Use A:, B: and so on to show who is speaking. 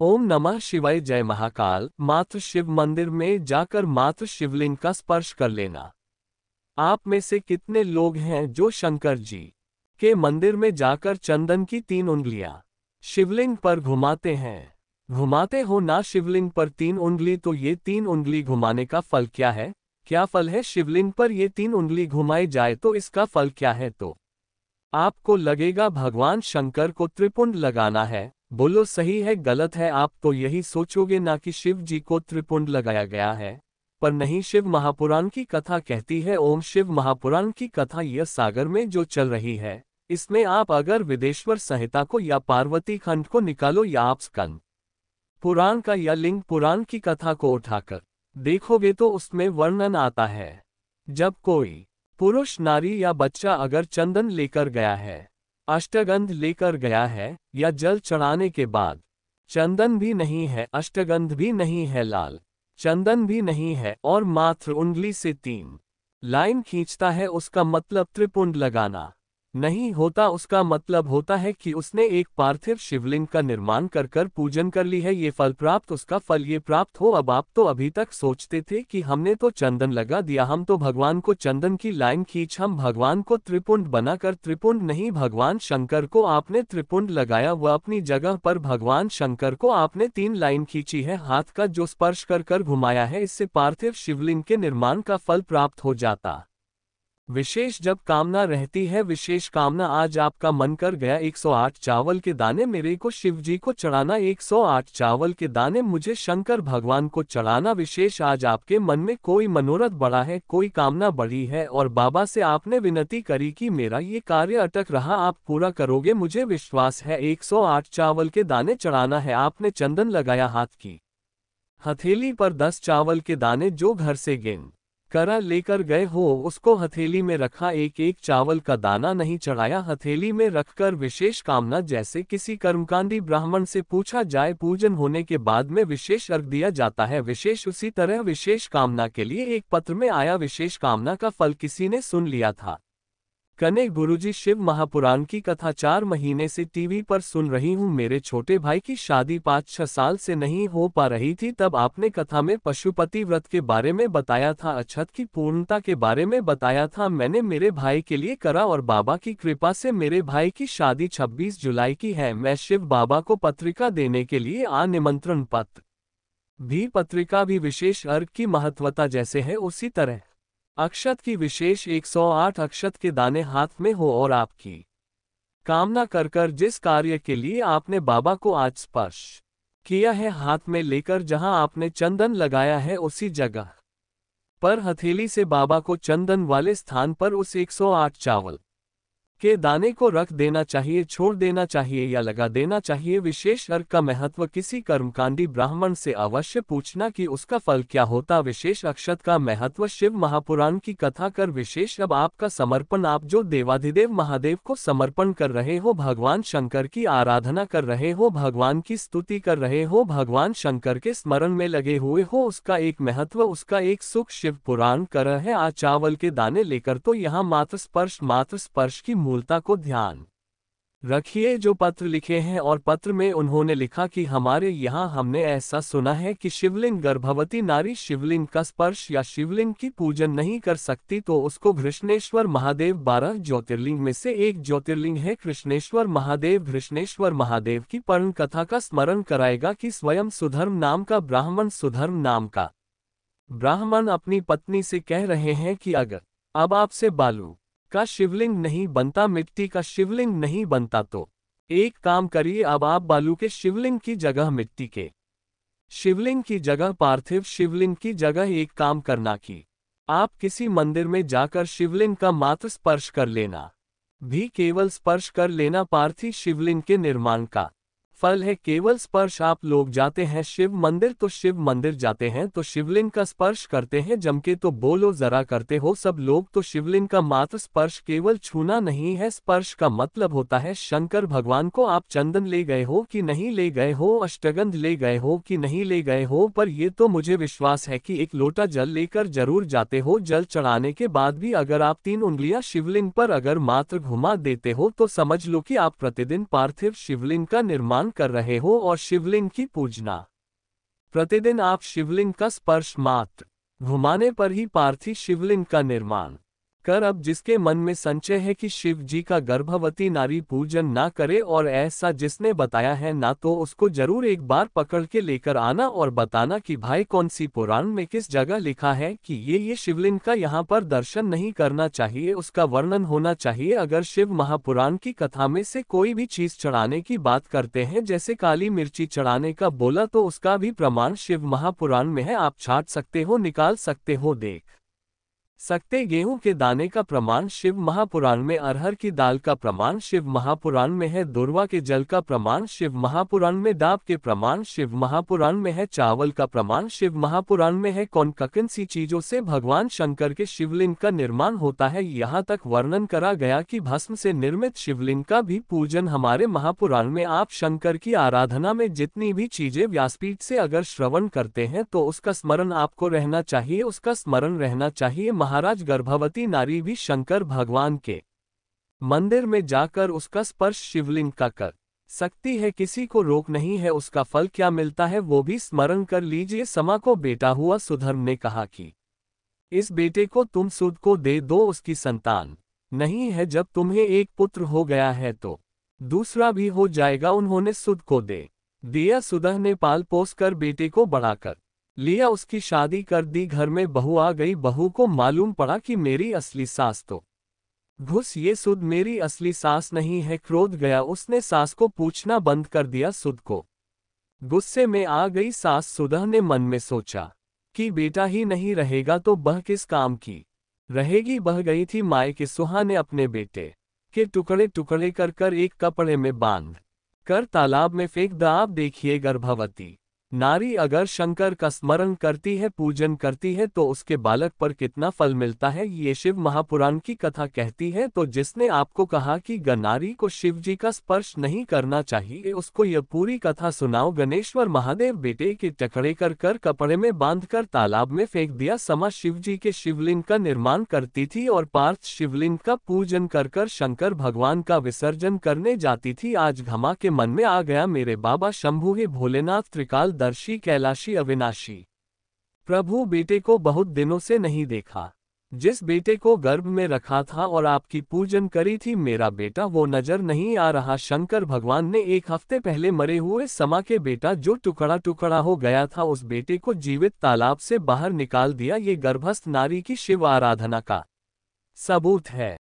A: ओम नमः शिवाय। जय महाकाल। मात्र शिव मंदिर में जाकर मात्र शिवलिंग का स्पर्श कर लेना। आप में से कितने लोग हैं जो शंकर जी के मंदिर में जाकर चंदन की 3 उंगलियां शिवलिंग पर घुमाते हैं? घुमाते हो ना शिवलिंग पर 3 उंगली, तो ये 3 उंगली घुमाने का फल क्या है? क्या फल है शिवलिंग पर ये 3 उंगली घुमाई जाए तो इसका फल क्या है? तो आपको लगेगा भगवान शंकर को त्रिपुंड लगाना है। बोलो सही है गलत है? आप तो यही सोचोगे ना कि शिव जी को त्रिपुंड लगाया गया है, पर नहीं। शिव महापुराण की कथा कहती है, ओम शिव महापुराण की कथा यह सागर में जो चल रही है, इसमें आप अगर विदेश्वर संहिता को या पार्वती खंड को निकालो या आप स्कंद पुराण का या लिंग पुराण की कथा को उठाकर देखोगे तो उसमें वर्णन आता है, जब कोई पुरुष नारी या बच्चा अगर चंदन लेकर गया है, अष्टगंध लेकर गया है, या जल चढ़ाने के बाद चंदन भी नहीं है, अष्टगंध भी नहीं है, लाल चंदन भी नहीं है, और मात्र उंगली से 3 लाइन खींचता है, उसका मतलब त्रिपुंड लगाना नहीं होता। उसका मतलब होता है कि उसने एक पार्थिव शिवलिंग का निर्माण कर कर पूजन कर ली है। ये फल प्राप्त, उसका फल ये प्राप्त हो। अब आप तो अभी तक सोचते थे कि हमने तो चंदन लगा दिया, हम तो भगवान को चंदन की लाइन खींच, हम भगवान को त्रिपुंड बनाकर। त्रिपुंड नहीं, भगवान शंकर को आपने त्रिपुंड लगाया, वह अपनी जगह पर भगवान शंकर को आपने 3 लाइन खींची है, हाथ का जो स्पर्श कर कर घुमाया है, इससे पार्थिव शिवलिंग के निर्माण का फल प्राप्त हो जाता। विशेष जब कामना रहती है, विशेष कामना। आज आपका मन कर गया 108 चावल के दाने मेरे को शिव जी को चढ़ाना, 108 चावल के दाने मुझे शंकर भगवान को चढ़ाना। विशेष आज आपके मन में कोई मनोरथ बड़ा है, कोई कामना बड़ी है, और बाबा से आपने विनती करी कि मेरा ये कार्य अटक रहा, आप पूरा करोगे, मुझे विश्वास है। 108 चावल के दाने चढ़ाना है। आपने चंदन लगाया, हाथ की हथेली पर 10 चावल के दाने जो घर से गिन करा लेकर गए हो, उसको हथेली में रखा। एक एक चावल का दाना नहीं चढ़ाया, हथेली में रखकर विशेष कामना, जैसे किसी कर्मकांडी ब्राह्मण से पूछा जाए, पूजन होने के बाद में विशेष अर्घ दिया जाता है, विशेष उसी तरह विशेष कामना के लिए एक पत्र में आया। विशेष कामना का फल किसी ने सुन लिया था। कने गुरुजी, शिव महापुराण की कथा 4 महीने से टीवी पर सुन रही हूँ। मेरे छोटे भाई की शादी 5-6 साल से नहीं हो पा रही थी, तब आपने कथा में पशुपति व्रत के बारे में बताया था, अक्षत की पूर्णता के बारे में बताया था। मैंने मेरे भाई के लिए करा और बाबा की कृपा से मेरे भाई की शादी 26 जुलाई की है। मैं शिव बाबा को पत्रिका देने के लिए निमंत्रण पत्र भी, पत्रिका भी विशेष अर्घ की महत्वता जैसे है उसी तरह अक्षत की विशेष 108 अक्षत के दाने हाथ में हो, और आपकी कामना कर कर जिस कार्य के लिए आपने बाबा को आज स्पर्श किया है, हाथ में लेकर जहां आपने चंदन लगाया है, उसी जगह पर हथेली से बाबा को चंदन वाले स्थान पर उस 108 चावल के दाने को रख देना चाहिए, छोड़ देना चाहिए या लगा देना चाहिए। विशेष अर्घ का महत्व किसी कर्मकांडी ब्राह्मण से अवश्य पूछना कि उसका फल क्या होता। विशेष अक्षत का महत्व शिव महापुराण की कथा कर विशेष। अब आपका समर्पण, आप जो देवाधिदेव महादेव को समर्पण कर रहे हो, भगवान शंकर की आराधना कर रहे हो, भगवान की स्तुति कर रहे हो, भगवान शंकर के स्मरण में लगे हुए हो, उसका एक महत्व, उसका एक सुख शिव पुराण कर है। आज चावल के दाने लेकर तो यहाँ मात्र स्पर्श की मूलता को ध्यान रखिए। जो पत्र लिखे हैं, और पत्र में उन्होंने लिखा कि हमारे यहाँ हमने ऐसा सुना है कि शिवलिंग गर्भवती नारी शिवलिंग का स्पर्श या शिवलिंग की पूजन नहीं कर सकती, तो उसको कृष्णेश्वर महादेव 12 ज्योतिर्लिंग में से एक ज्योतिर्लिंग है कृष्णेश्वर महादेव। कृष्णेश्वर महादेव की पर्ण कथा का स्मरण कराएगा कि स्वयं सुधर्म नाम का ब्राह्मण, सुधर्म नाम का ब्राह्मण अपनी पत्नी से कह रहे हैं कि अगर अब आपसे बालू का शिवलिंग नहीं बनता, मिट्टी का शिवलिंग नहीं बनता, तो एक काम करिए, अब आप बालू के शिवलिंग की जगह, मिट्टी के शिवलिंग की जगह, पार्थिव शिवलिंग की जगह एक काम करना कि आप किसी मंदिर में जाकर शिवलिंग का मात्र स्पर्श कर लेना, भी केवल स्पर्श कर लेना। पार्थिव शिवलिंग के निर्माण का फल है केवल स्पर्श। आप लोग जाते हैं शिव मंदिर, तो शिव मंदिर जाते हैं तो शिवलिंग का स्पर्श करते हैं, जमके तो बोलो जरा करते हो सब लोग, तो शिवलिंग का मात्र स्पर्श केवल छूना नहीं है। स्पर्श का मतलब होता है शंकर भगवान को आप चंदन ले गए हो कि नहीं ले गए हो, अष्टगंध ले गए हो कि नहीं ले गए हो, पर ये तो मुझे विश्वास है कि एक लोटा जल लेकर जरूर जाते हो। जल चढ़ाने के बाद भी अगर आप 3 उंगलियां शिवलिंग पर अगर मात्र घुमा देते हो, तो समझ लो कि आप प्रतिदिन पार्थिव शिवलिंग का निर्माण कर रहे हो और शिवलिंग की पूजना। प्रतिदिन आप शिवलिंग का स्पर्श मात्र घुमाने पर ही पार्थिव शिवलिंग का निर्माण कर। अब जिसके मन में संशय है कि शिव जी का गर्भवती नारी पूजन ना करे और ऐसा जिसने बताया है ना, तो उसको जरूर एक बार पकड़ के लेकर आना और बताना कि भाई कौन सी पुराण में किस जगह लिखा है कि ये शिवलिंग का यहाँ पर दर्शन नहीं करना चाहिए, उसका वर्णन होना चाहिए। अगर शिव महापुराण की कथा में से कोई भी चीज चढ़ाने की बात करते हैं, जैसे काली मिर्ची चढ़ाने का बोला, तो उसका भी प्रमाण शिव महापुराण में है। आप छाट सकते हो, निकाल सकते हो, देख सकते। गेहूं के दाने का प्रमाण शिव महापुराण में, अरहर की दाल का प्रमाण शिव महापुराण में है, दुर्वा के जल का प्रमाण शिव महापुराण में, डाब के प्रमाण शिव महापुराण में है, चावल का प्रमाण शिव महापुराण में है। कौन ककन सी चीजों से भगवान शंकर के शिवलिंग का निर्माण होता है, यहाँ तक वर्णन करा गया कि भस्म से निर्मित शिवलिंग का भी पूजन हमारे महापुराण में। आप शंकर की आराधना में जितनी भी चीजें व्यासपीठ से अगर श्रवण करते हैं तो उसका स्मरण आपको रहना चाहिए, उसका स्मरण रहना चाहिए। महाराज गर्भवती नारी भी शंकर भगवान के मंदिर में जाकर उसका स्पर्श शिवलिंग का कर सकती है, किसी को रोक नहीं है। उसका फल क्या मिलता है वो भी स्मरण कर लीजिए। समा को बेटा हुआ, सुधर्म ने कहा कि इस बेटे को तुम सुध को दे दो, उसकी संतान नहीं है। जब तुम्हें एक पुत्र हो गया है तो दूसरा भी हो जाएगा। उन्होंने सुध को दे दिया। सुदह ने पाल पोस कर बेटे को बढ़ाकर लिया, उसकी शादी कर दी, घर में बहू आ गई। बहू को मालूम पड़ा कि मेरी असली सास तो घुस, ये सुध मेरी असली सास नहीं है। क्रोध गया, उसने सास को पूछना बंद कर दिया। सुध को गुस्से में आ गई सास। सुदह ने मन में सोचा कि बेटा ही नहीं रहेगा तो बह किस काम की रहेगी। बह गई थी मायके। सुहा ने अपने बेटे के टुकड़े टुकड़े कर कर एक कपड़े में बांध कर तालाब में फेंक दा। आप देखिए, गर्भवती नारी अगर शंकर का स्मरण करती है, पूजन करती है, तो उसके बालक पर कितना फल मिलता है, ये शिव महापुराण की कथा कहती है। तो जिसने आपको कहा कि नारी को शिव जी का स्पर्श नहीं करना चाहिए, उसको यह पूरी कथा सुनाओ। गणेश्वर महादेव बेटे के टुकड़े कर कर कपड़े में बांधकर तालाब में फेंक दिया। समा शिव जी के शिवलिंग का निर्माण करती थी और पार्थ शिवलिंग का पूजन कर कर शंकर भगवान का विसर्जन करने जाती थी। आज घमा के मन में आ गया, मेरे बाबा शंभु हे भोलेनाथ त्रिकाल दर्शी कैलाशी अविनाशी प्रभु, बेटे को बहुत दिनों से नहीं देखा। जिस बेटे को गर्भ में रखा था और आपकी पूजन करी थी, मेरा बेटा वो नजर नहीं आ रहा। शंकर भगवान ने 1 हफ्ते पहले मरे हुए समा के बेटा जो टुकड़ा टुकड़ा हो गया था, उस बेटे को जीवित तालाब से बाहर निकाल दिया। ये गर्भस्थ नारी की शिव आराधना का सबूत है।